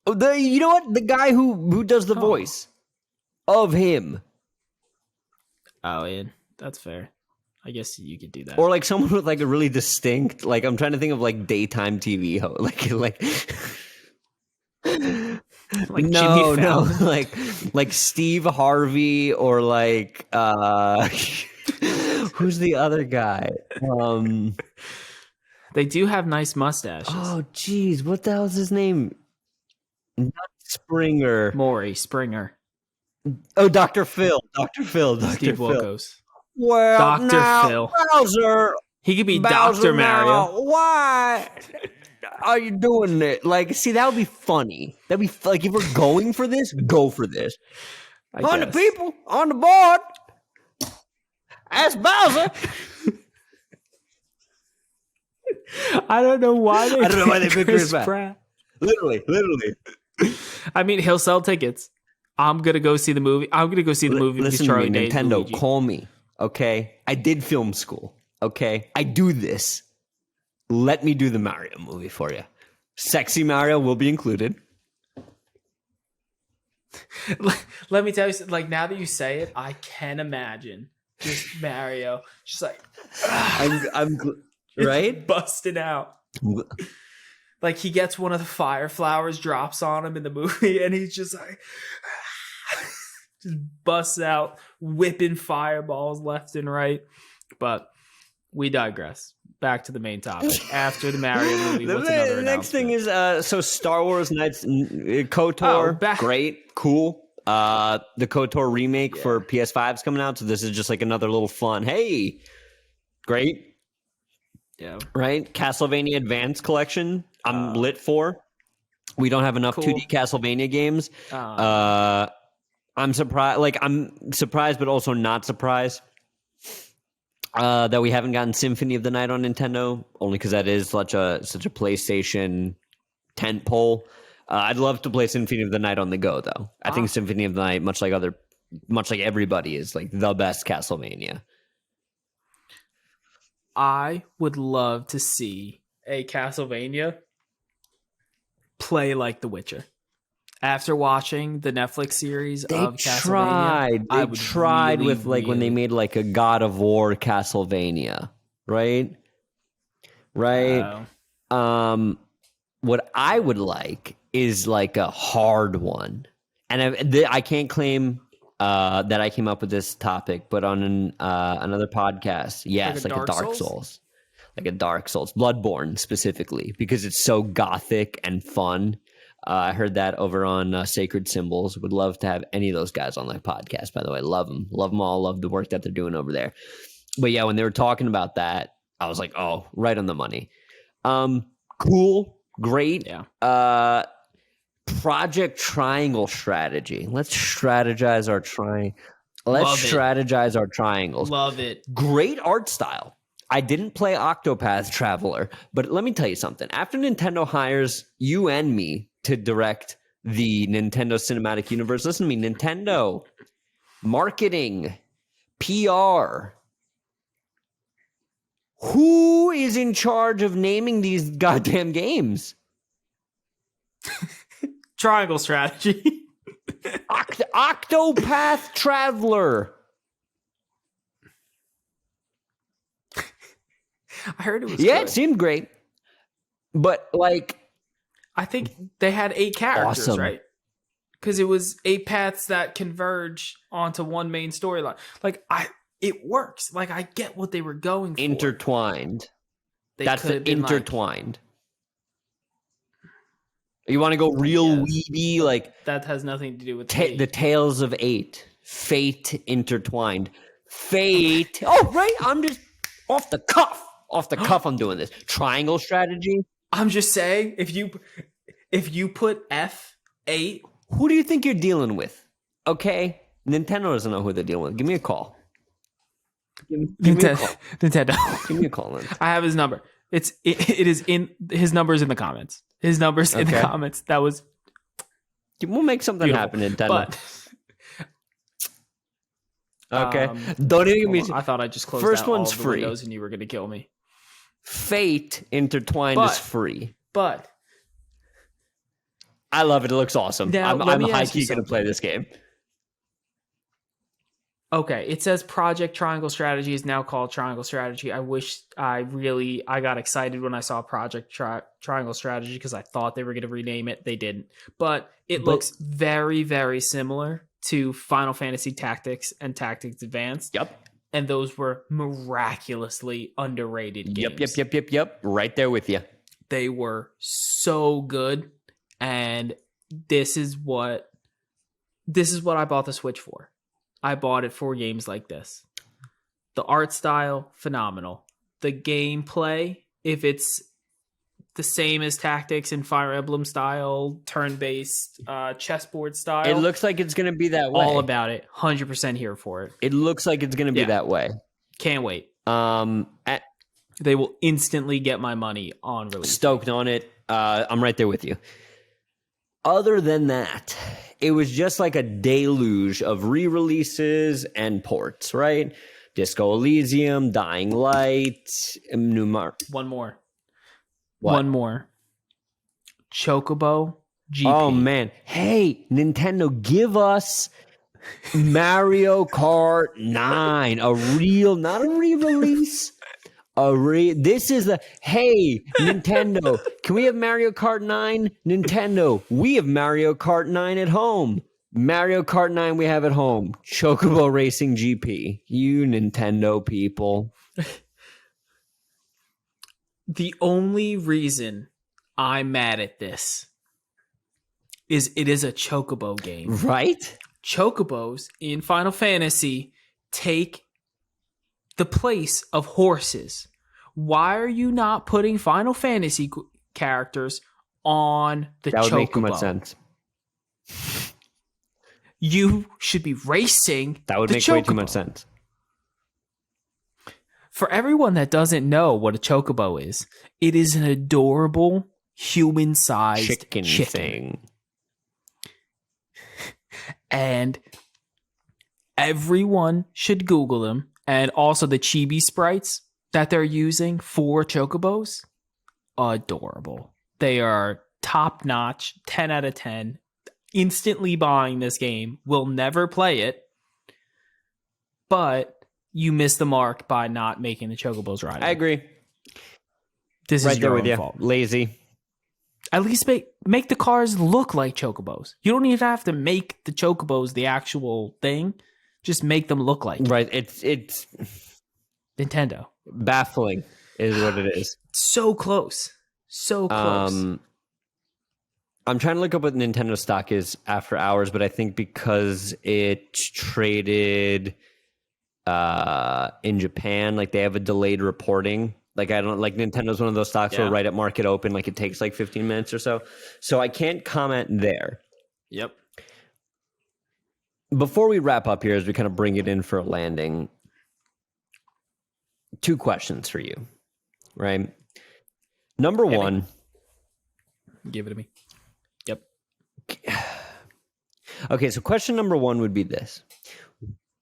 Oh, you know what? The guy who does the voice of him. Oh, Ian, that's fair. I guess you could do that. Or like someone with like a really distinct, like I'm trying to think of like daytime TV host, like Jimmy Fallon. like Steve Harvey, or like who's the other guy? They do have nice mustaches. Oh geez, what the hell is his name? Not Springer. Maury Springer. Oh, Dr. Phil. Steve Wilkos. Well, Dr. Phil. Bowser. He could be Bowser Dr. Mario. now, why are you doing it? Like, see, that would be funny. That'd be like, if we're going for this, go for this. 100 people on the board. Ask Bowser. I don't know why they picked Chris Pratt. Literally. I mean, he'll sell tickets. I'm gonna go see the movie. Listen Charlie to me, Day's Nintendo. Luigi. Call me, okay? I did film school, okay? I do this. Let me do the Mario movie for you. Sexy Mario will be included. Let me tell you, like, now that you say it, I can imagine just Mario, just like I'm right, busting out. Like, he gets one of the fire flowers, drops on him in the movie, and he's just like, just busts out, whipping fireballs left and right. But we digress. Back to the main topic. After the Mario movie, what's another The next thing announcement? is so Star Wars Knights KOTOR, great, cool. The KOTOR remake for PS5 is coming out, so this is just like another little fun. Hey, great. Yeah. Right? Castlevania Advance Collection. I'm lit for. We don't have enough 2D Castlevania games. I'm surprised. Like, I'm surprised, but also not surprised that we haven't gotten Symphony of the Night on Nintendo. Only because that is such a PlayStation tentpole. I'd love to play Symphony of the Night on the go, though. I think Symphony of the Night, much like everybody, is like the best Castlevania. I would love to see a Castlevania play like The Witcher. After watching the Netflix series They of Castlevania, tried. They tried really, with when they made like a God of War Castlevania, right? Right. What I would like is like a hard one, and I can't claim that I came up with this topic, but on another podcast, yes, like a Dark Souls, like a Dark Souls, Bloodborne specifically, because it's so gothic and fun. I heard that over on Sacred Symbols. Would love to have any of those guys on my podcast, by the way. Love them all. Love the work that they're doing over there. But yeah, when they were talking about that, I was like, oh, right on the money. Cool, great. Yeah. Project Triangle strategy. Let's strategize our triangles. Love it. Great art style. I didn't play Octopath Traveler, but let me tell you something. After Nintendo hires you and me to direct the Nintendo Cinematic Universe, listen to me, Nintendo, marketing, PR. Who is in charge of naming these goddamn games? Triangle strategy. Octopath Traveler. I heard it was good. It seemed great. But like, I think they had 8 characters, awesome. Right? Because it was 8 paths that converge onto one main storyline. Like it works. Like I get what they were going for. Intertwined. They That's the intertwined. You want to go real weedy, like that has nothing to do with the Tales of 8. Fate intertwined. Fate. Oh, right. I'm just off the cuff. I'm doing this. Triangle strategy. I'm just saying, if you put F8, who do you think you're dealing with? Okay, Nintendo doesn't know who they're dealing with. Give me a call. Give me a call. Nintendo. Give me a call. I have his number. It is in his number's in the comments. His number's in the comments. That was. We'll make something happen, Nintendo. Okay. Don't even give me. I thought I just closed First down one's all the free. windows and you were going to kill me. Fate intertwined is free. But I love it. It looks awesome. Now, I'm high-key going to play this game. Okay, it says Project Triangle Strategy is now called Triangle Strategy. I wish I got excited when I saw Project Triangle Strategy because I thought they were going to rename it. They didn't. But it looks very, very similar to Final Fantasy Tactics and Tactics Advanced. Yep. And those were miraculously underrated games. Yep. Right there with you. They were so good. And this is what I bought the Switch for. I bought it for games like this. The art style, phenomenal. The gameplay, if it's the same as Tactics and Fire Emblem style, turn-based, chessboard style. It looks like it's going to be that way. All about it. 100% here for it. It looks like it's going to be that way. Can't wait. They will instantly get my money on release. Stoked on it. I'm right there with you. Other than that, it was just like a deluge of re-releases and ports, right? Disco Elysium, Dying Light, One more. What? One more. Chocobo GP. Oh, man. Hey, Nintendo, give us Mario Kart 9. Not a re-release. This is hey, Nintendo, can we have Mario Kart 9? Nintendo, we have Mario Kart 9 at home. Mario Kart 9 we have at home. Chocobo Racing GP. You Nintendo people. The only reason I'm mad at this is it is a Chocobo game. Right? Chocobos in Final Fantasy take the place of horses. Why are you not putting Final Fantasy characters on the Chocobo? That would make too much sense. You should be racing. That would make way too much sense. For everyone that doesn't know what a Chocobo is, it is an adorable human-sized chicken thing. And everyone should Google them. And also the chibi sprites that they're using for Chocobos, adorable. They are top-notch, 10 out of 10. instantly buying this game, will never play it, but you miss the mark by not making the Chocobos ride. I agree. This right is there your with own you. fault. Lazy. At least make the cars look like Chocobos. You don't even have to make the Chocobos the actual thing. Just make them look like right. It's Nintendo. Baffling is what it is. So close. So close. I'm trying to look up what Nintendo stock is after hours, but I think because it traded in Japan, like they have a delayed reporting. Like I don't like Nintendo's one of those stocks where right at market open, like it takes like 15 minutes or so. So I can't comment there. Yep. Before we wrap up here, as we kind of bring it in for a landing, 2 questions for you, right? Number one. Give it to me. Yep. Okay, so question number 1 would be this.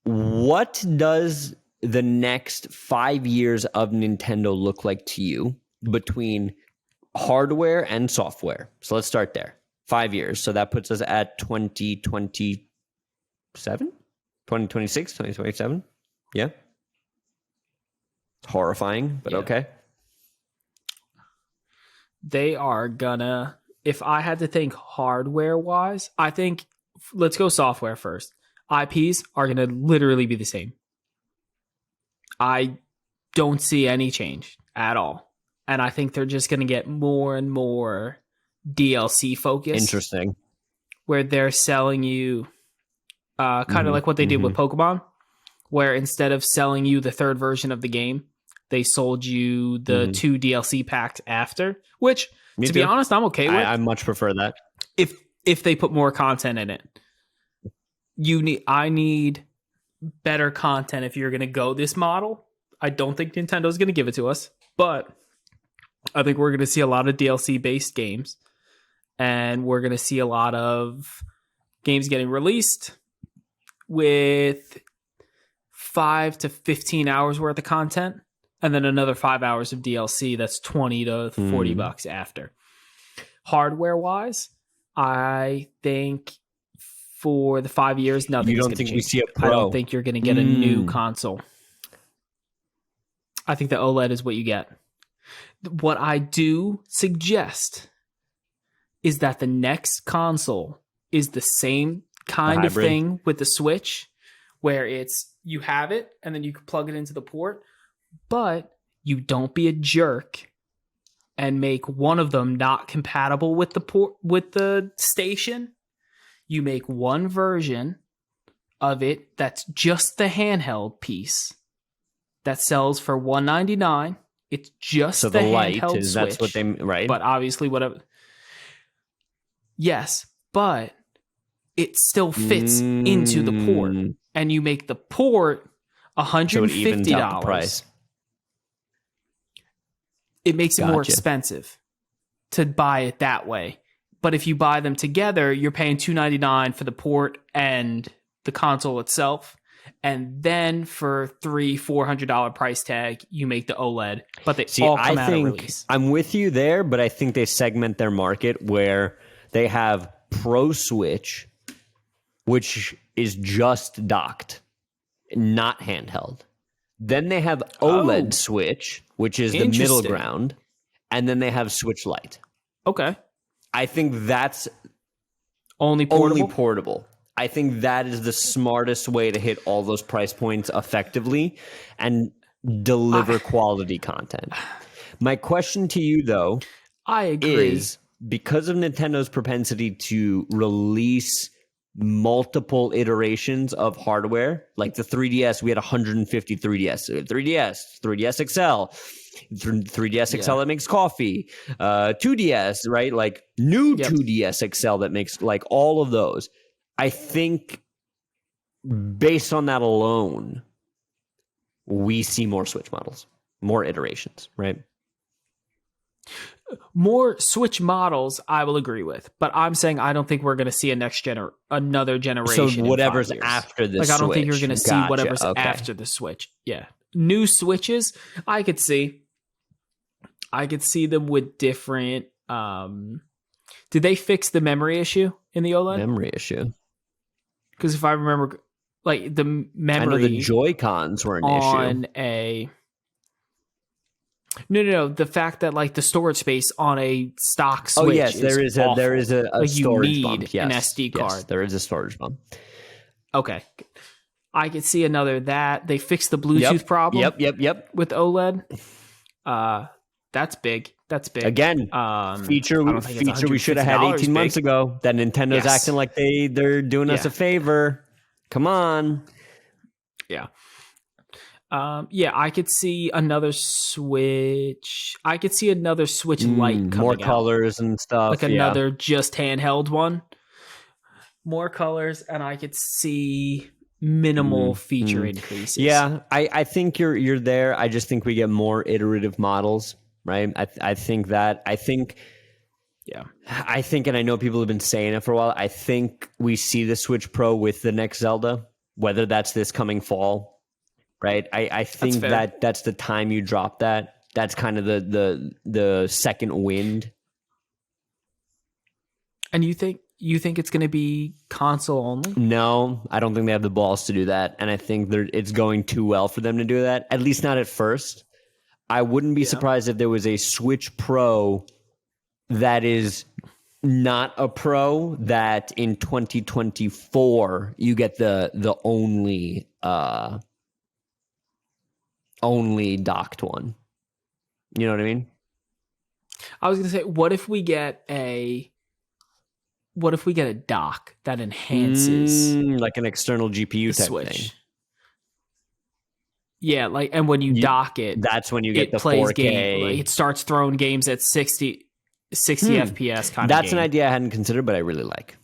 What does the next 5 years of Nintendo look like to you between hardware and software? So let's start there. 5 years. So that puts us at 2027? 2026? 2027? Yeah. It's horrifying, but okay. They are gonna, if I had to think hardware wise, I think, let's go software first. IPs are gonna literally be the same. I don't see any change at all. And I think they're just going to get more and more DLC focused. Interesting. Where they're selling you kind of like what they did with Pokemon, where instead of selling you the third version of the game, they sold you the 2 DLC packs after, which, to be honest, I'm okay with. I much prefer that. If they put more content in it. I need better content if you're going to go this model. I don't think Nintendo's going to give it to us, but I think we're going to see a lot of DLC based games, and we're going to see a lot of games getting released with 5 to 15 hours worth of content, and then another 5 hours of DLC that's 20 to 40 bucks after. Hardware wise, I think for the 5 years, nothing. You don't think we see a Pro? I don't think you're going to get a new console. I think the OLED is what you get. What I do suggest is that the next console is the same kind of thing with the Switch, where it's you have it and then you can plug it into the port, but you don't be a jerk and make one of them not compatible with the port with the station. You make one version of it that's just the handheld piece that sells for $199. It's just so the light handheld is, Switch. that's what they right. But obviously, whatever. Yes, but it still fits into the port, and you make the port $150. So it evens out the price. It makes it more expensive to buy it that way. But if you buy them together, you're paying $299 for the port and the console itself. And then for $300-$400 price tag, you make the OLED. But they all come out of release. I'm with you there, but I think they segment their market where they have Pro Switch, which is just docked, not handheld. Then they have OLED Switch, which is the middle ground. And then they have Switch Lite. Okay. I think that's only portable. I think that is the smartest way to hit all those price points effectively and deliver quality content. My question to you, though, I agree, is because of Nintendo's propensity to release multiple iterations of hardware, like the 3DS, we had 150 3DS, 3DS XL, 3DS XL that makes coffee, 2DS, right? Like new 2DS XL that makes like all of those. I think based on that alone, we see more Switch models, more iterations, right? More Switch models, I will agree with, but I'm saying I don't think we're going to see another generation. So whatever's after the Switch. I don't think you're going to see whatever's after the Switch. Yeah, new Switches, I could see them with different. Did they fix the memory issue in the OLED? Memory issue. Because if I remember, like the memory, I know the Joy-Cons were an on issue. a no, the fact that like the storage space on a stock Switch. Oh yes, there is a like storage you need bump. Yes, an SD card. Yes, there is a storage bump. Okay, I could see another that they fixed the Bluetooth problem. Yep. With OLED. That's big. That's big. Again, feature we should have had 18 months ago. That Nintendo's acting like they're doing us a favor. Come on. Yeah. I could see another Switch. I could see another Switch Lite coming more out. colors and stuff. Like another just handheld one. More colors, and I could see minimal feature increases. Yeah, I think you're there. I just think we get more iterative models, right? I think, and I know people have been saying it for a while. I think we see the Switch Pro with the next Zelda, whether that's this coming fall. Right, I think that's the time you drop that. That's kind of the second wind. And you think it's going to be console only? No, I don't think they have the balls to do that, and I think it's going too well for them to do that. At least not at first. I wouldn't be surprised if there was a Switch Pro that is not a Pro, that in 2024 you get the only docked one. You know what I mean? I was going to say, what if we get a dock that enhances like an external GPU type Switch thing? Yeah, like, and when you dock it, that's when you get the plays 4K. It starts throwing games at 60 FPS kind of. That's an idea I hadn't considered, but I really like.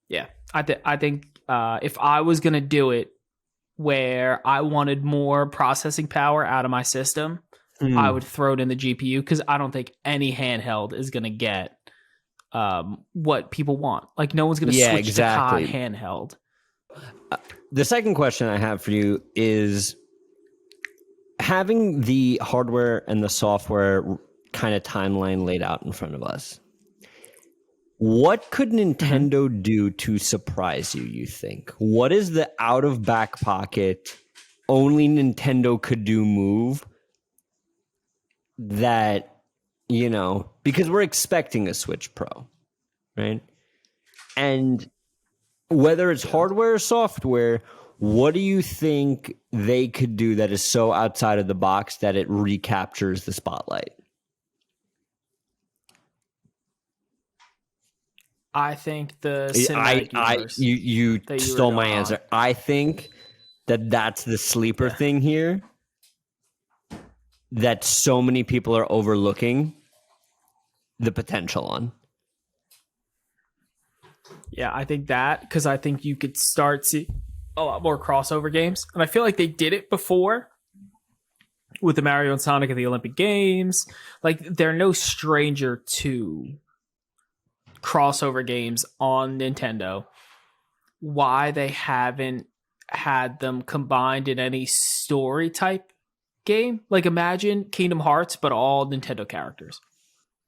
Yeah, I think if I was going to do it, where I wanted more processing power out of my system, I would throw it in the GPU, because I don't think any handheld is going to get what people want. Like, no one's going to switch to COD handheld. The second question I have for you is, having the hardware and the software kind of timeline laid out in front of us, what could Nintendo do to surprise you, you think? What is the out of back pocket, only Nintendo could do move that, because we're expecting a Switch Pro, right? And whether it's hardware or software, what do you think they could do that is so outside of the box that it recaptures the spotlight? I think the cinematic universe. You stole my answer. I think that's the sleeper thing here that so many people are overlooking the potential on. Yeah, I think that, because I think you could start see a lot more crossover games, and I feel like they did it before with the Mario and Sonic at the Olympic Games. Like, they're no stranger to crossover games on Nintendo. Why they haven't had them combined in any story type game? Like, imagine Kingdom Hearts, but all Nintendo characters.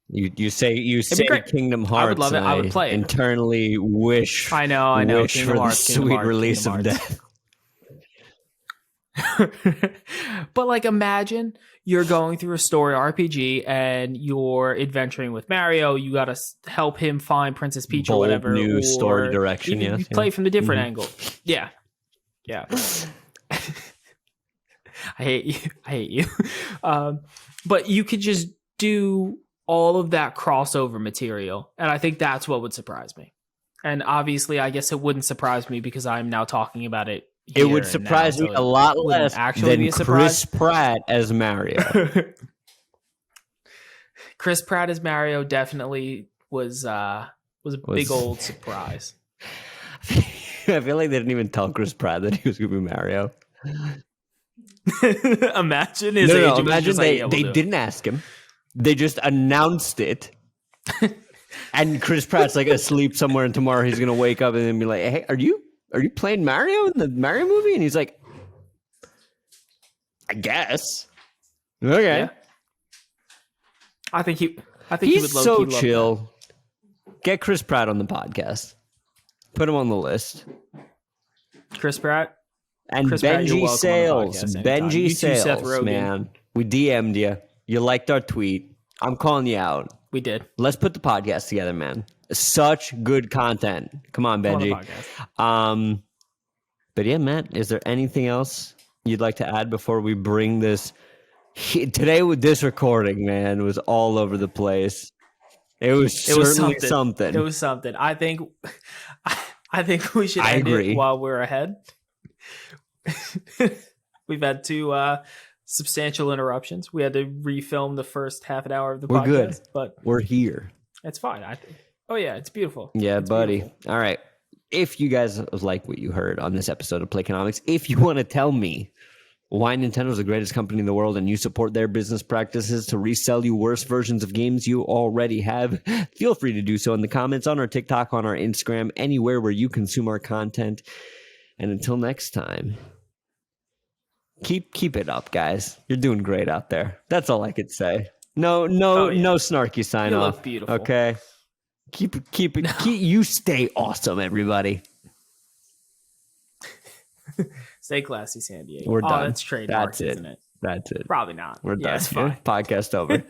You say Kingdom Hearts. I would love it. I would play it. Internally wish. I know. Wish Kingdom for Hearts, the sweet release of death. But like, imagine you're going through a story RPG and you're adventuring with Mario. You got to help him find Princess Peach or whatever. New story direction. You play from the different angle. Yeah. I hate you. But you could just do all of that crossover material, and I think that's what would surprise me. And obviously, I guess it wouldn't surprise me because I'm now talking about it. It would surprise me a lot less than Chris Pratt as Mario. Chris Pratt as Mario definitely was a big old surprise. I feel like they didn't even tell Chris Pratt that he was going to be Mario. Imagine his age. Imagine they didn't ask him. They just announced it. And Chris Pratt's like asleep somewhere, and tomorrow he's going to wake up and then be like, hey, are you playing Mario in the Mario movie? And he's like, I guess. Okay. Yeah. I think he's he would so chill. Get Chris Pratt on the podcast. Put him on the list. Chris Pratt. And Chris Pratt, you're Benji welcome on the Sales. podcast anytime. Benji You too, Seth Sales, Rogen. man. We DM'd you. You liked our tweet. I'm calling you out. We did. Let's put the podcast together, man. Such good content. Come on, Benji. But yeah, Matt, is there anything else you'd like to add before we bring this? Today with this recording, man, was all over the place. It was certainly something. It was something. I think we should end it while we're ahead. We've had two substantial interruptions. We had to refilm the first half an hour of the podcast. Good, but we're here. It's fine. I think. Oh yeah, it's beautiful. Yeah, it's buddy. Beautiful. All right. If you guys like what you heard on this episode of Playconomics, if you want to tell me why Nintendo's the greatest company in the world and you support their business practices to resell you worse versions of games you already have, feel free to do so in the comments on our TikTok, on our Instagram, anywhere where you consume our content. And until next time, keep it up, guys. You're doing great out there. That's all I could say. No snarky sign off. You look beautiful. Okay. Keep it. No. You stay awesome, everybody. Stay classy, San Diego. We're done. That's trademark, isn't it? That's it. Probably not. We're done. It's fine. Podcast over.